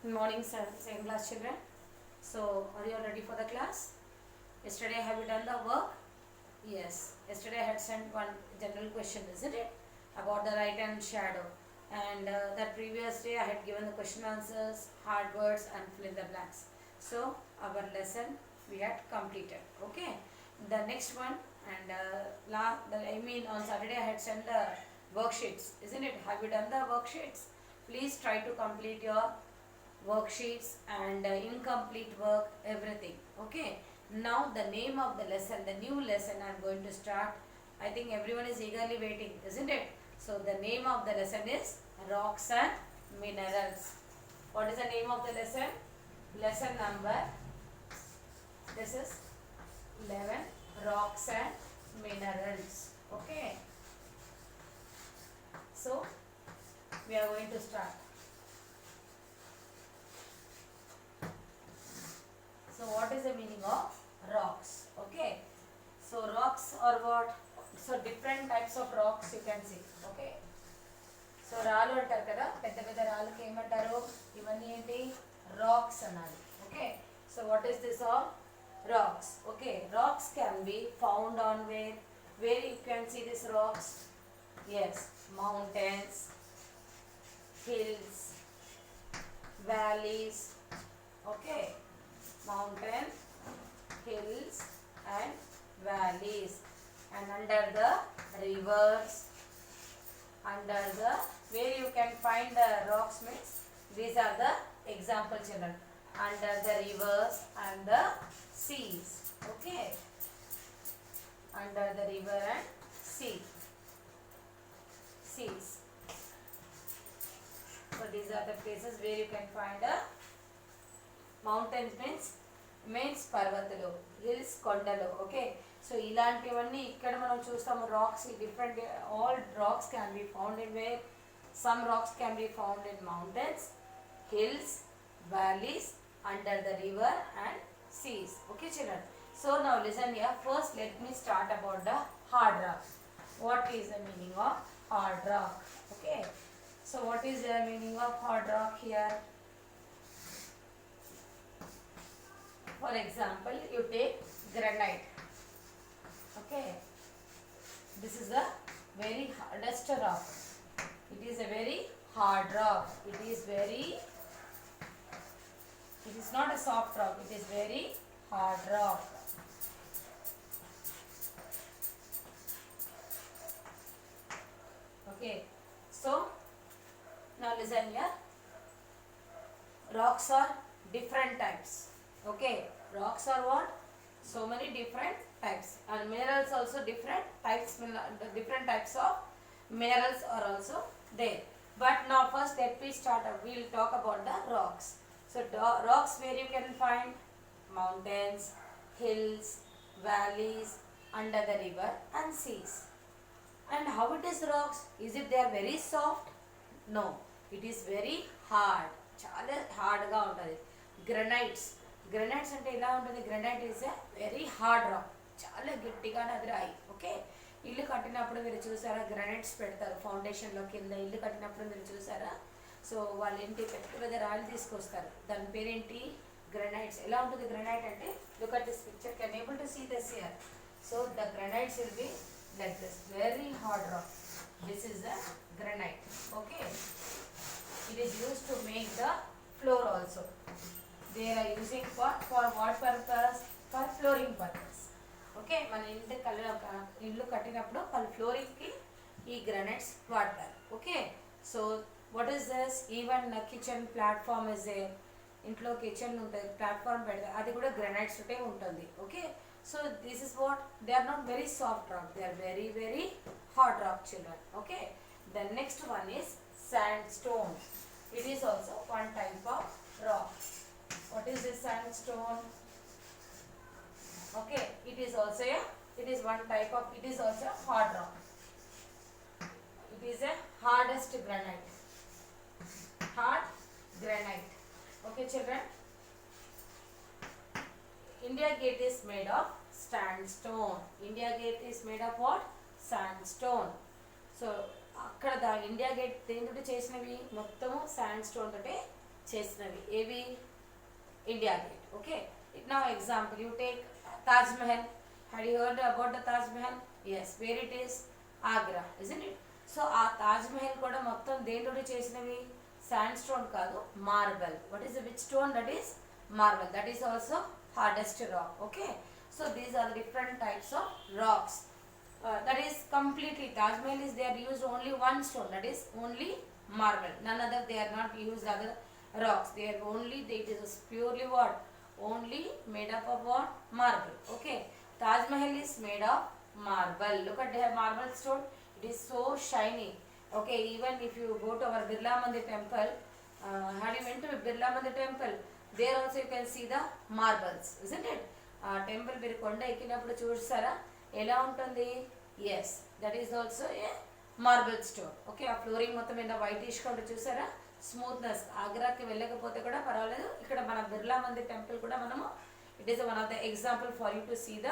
Good morning, second class children. So, are you all ready for the class? Yesterday, have you done the work? Yes. Yesterday, I had sent one general question, isn't it? About the right hand shadow. And that previous day, I had given the question answers, hard words, and fill in the blanks. So, our lesson we had completed. Okay. The next one, and on Saturday, I had sent the worksheets, isn't it? Have you done the worksheets? Please try to complete your worksheets and incomplete work, everything. Okay, now the name of the lesson, the new lesson I'm going to start. I think everyone is eagerly waiting, isn't it? So the name of the lesson is rocks and minerals. What is the name of the lesson? Lesson number, this is 11, rocks and minerals. Okay, so we are going to start. So what is the meaning of rocks? Okay. So rocks are what? So different types of rocks you can see. Okay. So రాళ్ళు అంటారు కదా, పెద్ద పెద్ద రాళ్ళకి ఏమంటారు? ఇవన్నీ ఏంటి? Rocks అనాలి. Okay. So what is this all? Rocks. Okay. Rocks can be found on where you can see this rocks? Yes, mountains, hills, valleys. Okay, mountain, hills and valleys, and under the rivers, under the where you can find the rocks means these are the example children, under the rivers and the seas. Okay, under the river and seas. So these are the places where you can find a mountains means పర్వతాలు, hills కొండలు. Okay, so ఇలాంటివన్నీ ఇక్కడ మనం చూస్తాము. Rocks different, all rocks can be found in where some rocks can be found in mountains, hills, valleys, under the river and seas. Okay children, so now listen here. First let me start about the hard rock. What is the meaning of hard rock? Okay, so what is the meaning of hard rock here? For example, you take granite. Okay, this is a very hardest rock. It is a very hard rock. It is not a soft rock. It is very hard rock. Okay, so now listen here. Rocks are different types. Okay, rocks are what? So many different types, and minerals also different types. Different types of minerals are also there. But now first let me start. We will talk about the rocks. So rocks where you can find mountains, hills, valleys, under the river and seas. And how it is rocks? Is it they are very soft? No, it is very hard. చాలా హార్డ్గా ఉంటుంది. Granites అంటే ఎలా ఉంటుంది? Granite is a very hard rock, చాలా గట్టిగా అది రాయి. ఓకే, ఇల్లు కట్టినప్పుడు మీరు చూసారా, గ్రనైట్స్ పెడతారు ఫౌండేషన్లో కింద. ఇల్లు కట్టినప్పుడు మీరు చూసారా, సో వాళ్ళ ఇంటి పెద్ద పెద్ద రాళ్ళు తీసుకొస్తారు. దాని పేరేంటి? గ్రనైట్స్. ఎలా ఉంటుంది గ్రనైట్ అంటే? Look at this picture, can able to see this here. So the granites will be like this, very hard rock. This is the granite. Okay, it is used to make the floor also. They are using for what purpose? For flooring purpose. Okay, మన ఇల్లు కట్టినప్పుడు వాళ్ళ flooring కి ఈ granites వాడతారు. Okay, so what is this? Even kitchen platform is there. ఇంట్లో kitchen ఉంటుంది, platform పెడతారు, అది కూడా గ్రానైట్స్ తోటే ఉంటుంది. Okay, so this is what, they are not very soft rock, they are very very hard rock children. Okay, the next one is sandstone. It is also one type of rock. What is this sandstone? Okay, it is also one type of, it is also a hard rock. It is a hardest granite, hard granite. Okay children, India Gate is made of sandstone. India Gate is made of what? Sandstone. So అక్కడ India gate దేనితో చేసినవి? మొత్తము sand stone తోటే చేసినవి ఏవి India gate. Okay, now example you take Taj Mahal. Had you heard about the Taj Mahal? Yes, where it is? Agra, isn't it? So ఆ తాజ్ మహల్ కూడా మొత్తం దేంతో చేసినవి? శాండ్ స్టోన్ కాదు, marble. What is which stone? That is marble. That is also hardest rock. Okay, so these are different types of rocks. That is completely Taj Mahal is they are used only one stone, that is only marble. None other, they are not used other rocks. They are only, it is purely what? Only made up of what? Marble. Okay, Taj Mahal is made of marble. Look at the marble stone. It is so shiny. Okay, even if you go to our Birla Mandir temple, had you went to Birla Mandir temple, there also you can see the marbles, isn't it? Temple మీరు కొండ ఎక్కినప్పుడు చూసారా ఎలా ఉంటుంది? Yes, that is also a marble stone. Okay, ఆ flooring మొత్తం మీద వైటిష్గా ఉంటుంది చూసారా, స్మూత్నెస్. ఆగ్రాకి వెళ్ళకపోతే కూడా పర్వాలేదు, ఇక్కడ మన బిర్లా మందిర్ టెంపుల్ కూడా మనము, it is one of the example for you to see the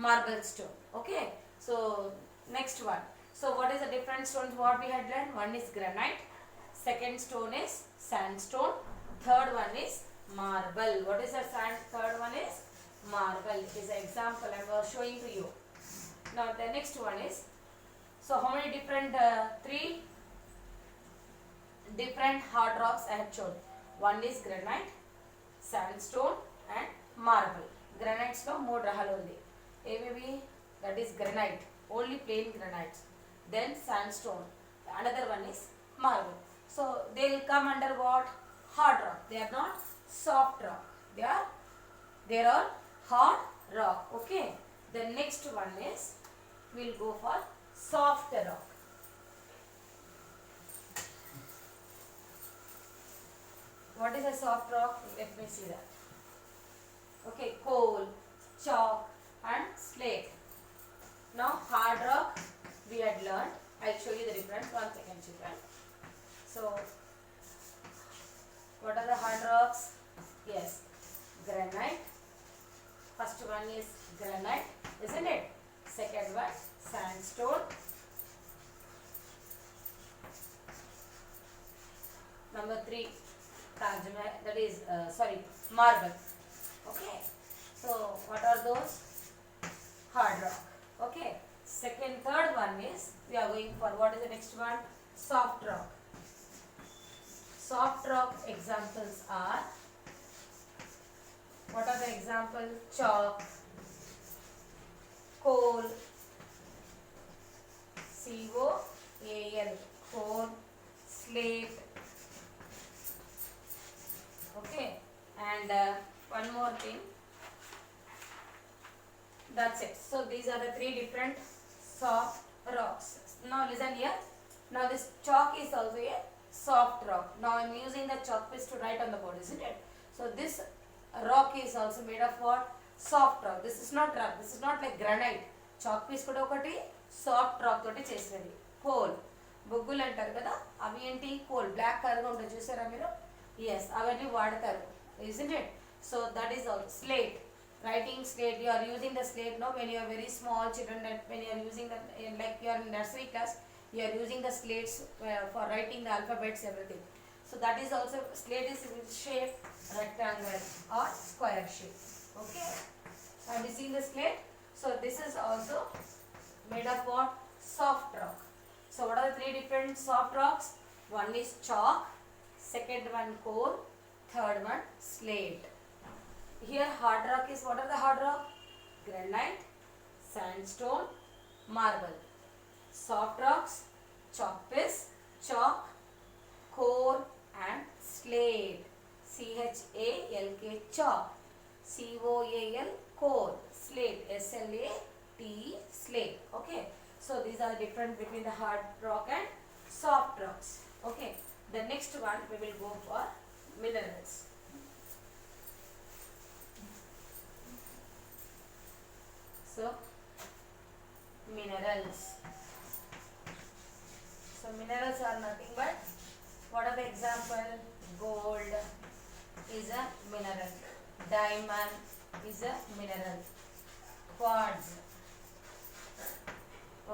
marble stone. Okay, so next one. So what is the different stones what we had learn? One is granite, second stone is sandstone, third one is marble. What is the third one is marble. It is an example I was showing to you. Now the next one is, so how many different three different hard rocks I have shown? One is granite, sandstone and marble. Granites లో మూడు రకాలు ఉంది. ఏవేవి? That is granite, only plain granites. Then sandstone, another one is marble. So they will come under what? Hard rock. They are not soft rock. They are hard rock. Okay, the next one is, we'll go for soft rock. What is a soft rock? Let me see that. Okay, coal, chalk and slate. Now hard rock we had learned. I'll show you the difference. One second, children. So what are the hard rocks? Yes, granite. First one is granite, isn't it? Second one sandstone. Number 3 Taj Mahal, that is marble. Okay, so what are those? Hard rock. Okay, third one is, we are going for, what is the next one? Soft rock. Soft rock examples are, what are the examples? Chalk, coal, COAL, coal, slate. Okay, and one more thing, that's it. So these are the three different soft rocks. Now listen here. Now this chalk is also a soft rock. Now I am using the chalk piece to write on the board, isn't it? So this rock is also made of what? Soft rock. This is not rock. This is not like granite. Chalk piece kuda okati soft rock toti chesinadi. Coal, బొగ్గులు అంటారు కదా, అవి ఏంటి? Coal, black కలర్గా ఉంటుంది చూసారా మీరు? Yes, అవన్నీ వాడతారు, isn't it? So that is all. Slate, writing slate, you are using the slate now when you are very small children, that when you are using the, like you are in nursery class, you are using the slates for writing the alphabets, everything. So that is also, slate is with shape rectangle or square shape. Okay, have you seen the slate? So this is also made of what? Soft rock. So what are the three different soft rocks? One is chalk, second one coal, third one slate. Here hard rock is, what are the hard rock? Granite, sandstone, marble. Soft rocks, chalk piece, chalk, coal and slate. CHALK, chalk. COAL, coal. Slate, SLATE, slate. Okay, so these are the difference between the hard rock and soft rocks. Okay, the next one we will go for minerals. So minerals. So minerals are nothing but, what are the example? Gold is a mineral. Diamond is a mineral. Quartz.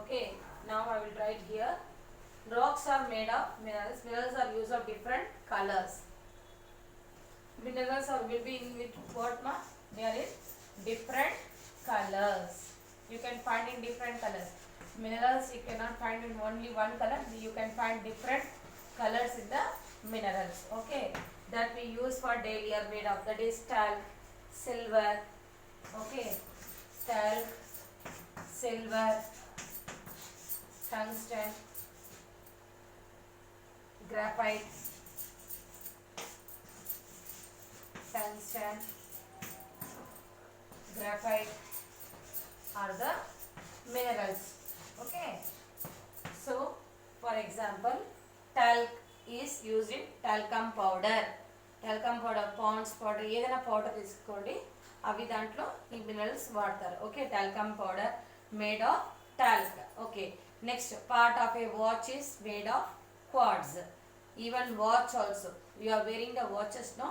Okay, now I will write here. Rocks are made of minerals. Minerals are used of different colors. minerals are will be in with what ma? They are in different colors. You can find in different colors. Minerals you cannot find in only one color. You can find different colors in the minerals. Okay, that we use for daily are made of. That is talc, silver. Okay, talc, silver, tungsten, graphite, tungsten, graphite are the minerals. Okay, so for example, talc is used in talcum powder. Talcum powder, Pond's powder, ఏదైనా powder తీసుకోండి, అవి దాంట్లో ఈ minerals వాడతారు. Okay, talcum powder made of talc. Okay, next part of a watch is made of quartz. Even watch also, you are wearing the watches, no?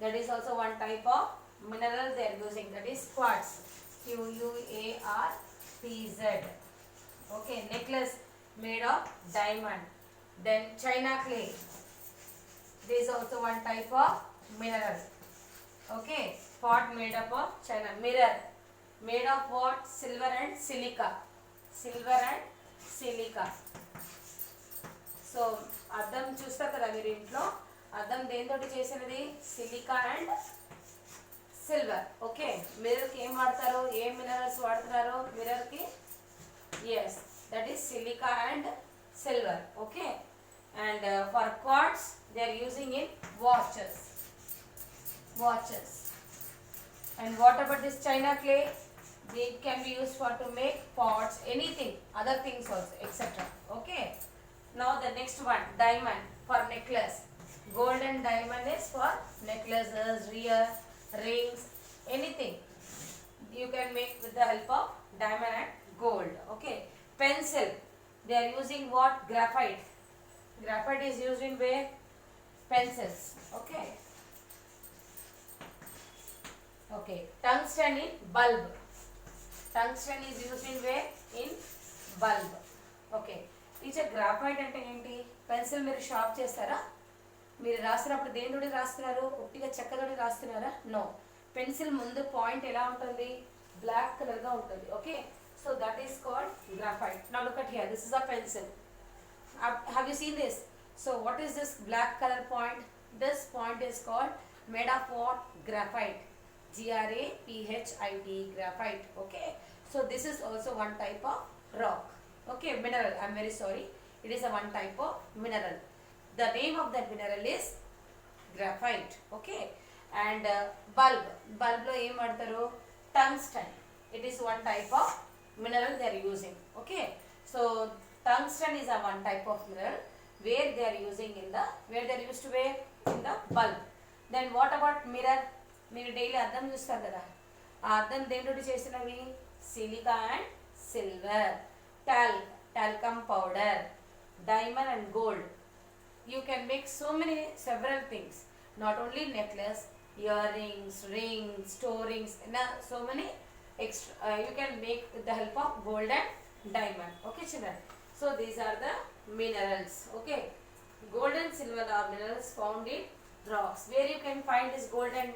That is also one type of mineral they are using, that is quartz. QUARTZ. Okay, necklace made of diamond. Then china clay, this is also one type of mineral. Okay, pot made up of china. Mirror made of what? Silver and silica. Silver and silica. So అద్దం చూస్తారు కదా మీరు ఇంట్లో, అద్దం దేనితోటి చేసినది? Silica and silver. Okay, మిర్రర్కి ఏం వాడతారు? ఏ మినరల్స్ వాడుతున్నారు మిర్రర్కి? Yes, that is silica and silver. Okay, and for quartz they are using in watches. And what about this china clay? It can be used for to make pots, anything, other things also, etc. Okay, now the next one, diamond for necklace. Gold and diamond is for necklaces, rings, anything you can make with the help of diamond and gold. Okay, pencil, they are using what? Graphite. Graphite is used in where? Pencils. Okay, tungsten in bulb. Tungsten is used in where? In bulb. Okay, teacher graphite అంటే ఏంటి? Pencil మీరు sharp చేస్తారా? మీరు రాస్తున్నప్పుడు దేనితోటి రాస్తున్నారు? ఒట్టిగా చెక్కతోటి రాస్తున్నారా? No, pencil ముందు point ఎలా ఉంటుంది? బ్లాక్ కలర్గా ఉంటుంది. Okay, so that is called graphite. Now look at here, this is a pencil. Have you seen this? So what is this black color point? This point is called made of what? Graphite. GRAPHIT, graphite. Okay, so this is also one type of rock. Okay, mineral, I am very sorry, it is a one type of mineral. The name of that mineral is graphite. Okay, and bulb lo em vaadtaru? Tungsten. It is one type of mineral they are using. Okay, so tungsten is a one type of mineral where they are using in the, where they are used to wear in the bulb. Then what about mirror? మీరు daily అద్దం చూస్తారు కదా, ఆ అద్దం దేనితోటి చేసినవి? Silica and silver, talcum powder, diamond and gold. You can make several things, not only necklace, earrings, rings, toe rings, so many extra you can make with the help of gold and diamond. Okay children, so these are the minerals. Okay, gold and silver are minerals found in rocks. Where you can find this gold and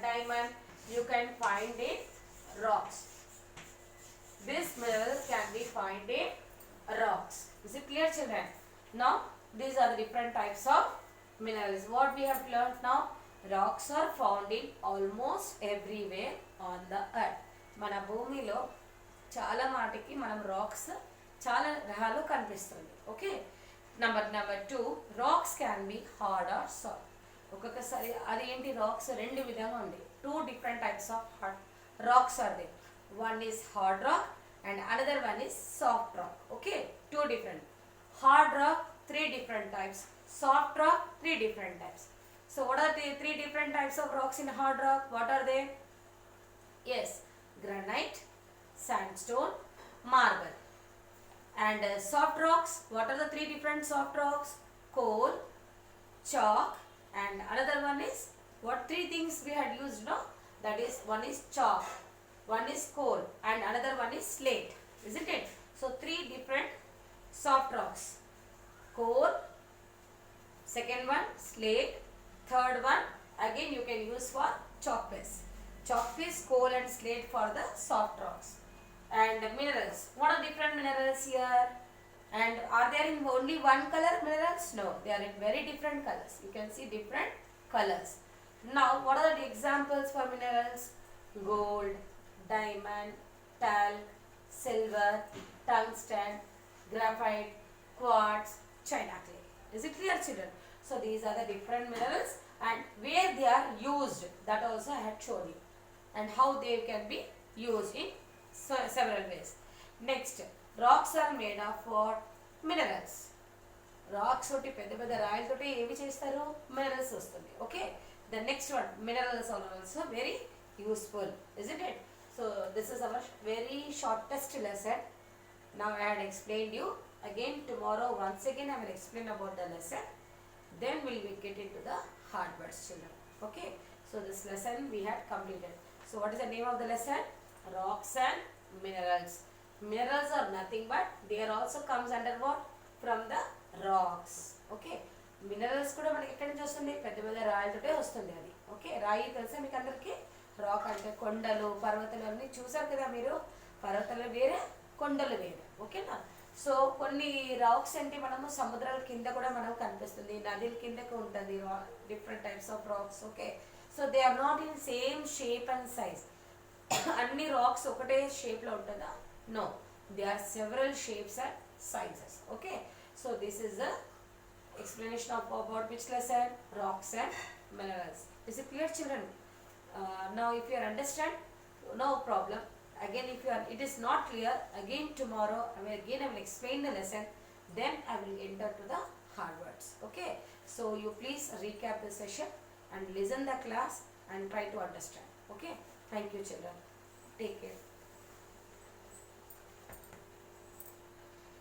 diamond? You can find in rocks. This mineral can be found in rocks. Is it clear children? Now these are the different types of minerals. What we have learnt now, rocks are found in almost everywhere on the earth. మన భూమిలో చాలా మాటికి మనం racks చాలా రకాలు కనిపిస్తుంది. Okay, number 2, rocks can be hard or soft. ఒక్కొక్కసారి అది ఏంటి? రాక్స్ రెండు విధంగా ఉంది. 2 different types of rocks are there. One is hard rock and another one is soft rock. Okay, 2 different. Hard rock 3 different types, soft rock 3 different types. So what are the 3 different types of rocks in hard rock? What are they? Yes, granite, sandstone, marble. And soft rocks, what are the 3 different soft rocks? Coal, chalk, and another one is what? 3 things we had used, no? That is, one is chalk, one is coal, and another one is slate, isn't it? So 3 different soft rocks: coal, second one slate, third one Again, you can use for chalk base. Chalk base, coal and slate for the soft rocks. And minerals. What are different minerals here? And are there in only one color minerals? No, they are in very different colors. You can see different colors. Now, what are the examples for minerals? Gold, diamond, talc, silver, tungsten, graphite, quartz, china clay. Is it clear, children? So, these are the different minerals and where they are used, that also I had shown you, and how they can be used in several ways. Next, rocks are made of what? Minerals. Rocks తోటి పెద్ద పెద్ద రాయలతోటి ఏమి చేస్తారు? Minerals వస్తుంది. Okay, the next one, minerals are also very useful, isn't it? So this is our very shortest lesson. Now I had explained you. Again tomorrow once again I will explain about the lesson. Then we will get into the hard words, children. Okay. So this lesson we had completed. So what is the name of the lesson? Rocks and minerals. Minerals are nothing but they are also comes under what? From the rocks. Okay. Minerals కూడా మనకి ఎక్కడి నుంచి వస్తుంది? పెద్ద పెద్ద రాయిలతోటే వస్తుంది అది. Okay, రాయి తెలుసా మీకు అందరికీ? రాక్ అంటే కొండలు, పర్వతాలు అన్నీ చూసారు కదా మీరు. పర్వతాలు వేరే, కొండలు వేరే. ఓకేనా? సో కొన్ని రాక్స్ అంటే మనము సముద్రాల కింద కూడా మనకు కనిపిస్తుంది, నదుల కిందకు ఉంటుంది different types of rocks. Okay, so they are not in same shape and size. అన్ని రాక్స్ ఒకటే షేప్లో ఉంటుందా? No, they are several shapes and sizes. Okay, so this is the explanation of about which lesson? Rocks and minerals. Is it clear, children? Now if you understand, no problem. Again if you are, it is not clear, again tomorrow I will explain the lesson, then I will enter to the hard words. Okay, so you please recap the session and listen the class and try to understand. Okay, thank you children, take care.